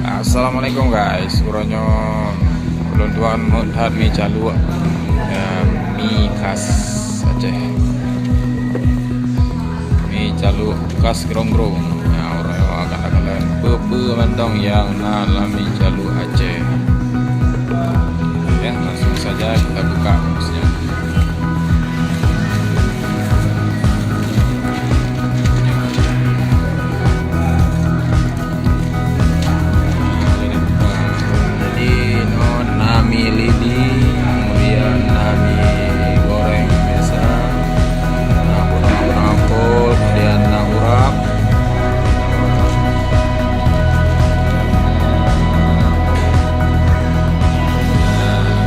Assalamualaikum guys, uronyo ulun tuan mudhat mi calu mi khas Aceh. Mi calu khas Grong-Grong. Ya uronyo akan bebe mentong yang nalam mi calu Aceh. Ya, langsung saja kita buka bungkusnya. Nami lidi, kemudian nami goreng biasa, nangkul, kemudian urap,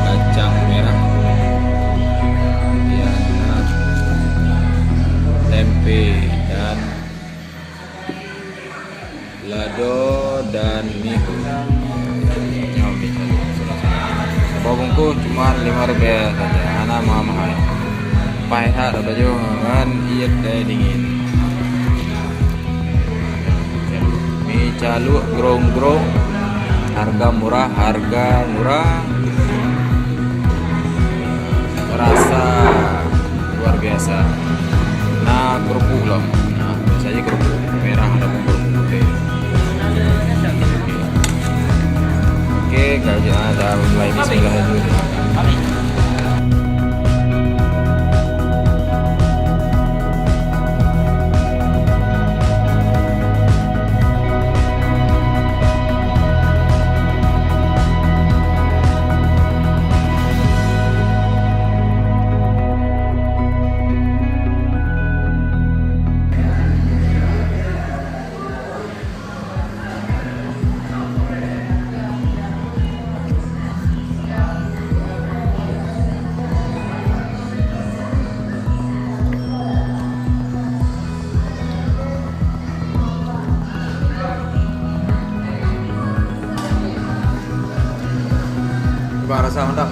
kacang merah, kemudian tempe dan lado dan mie. Bawangku cuma 5 rupiah saja, anak mahal. Pahit ada baju kan iya dingin. Mie calu Grong-Grong, harga murah, rasa luar biasa. Nah kerupuk loh, nah biasanya kerupuk merah ada kerupuk putih. Oke, kalau ada mulai bismillahirrahmanirrahim. Gimana rasa mantap?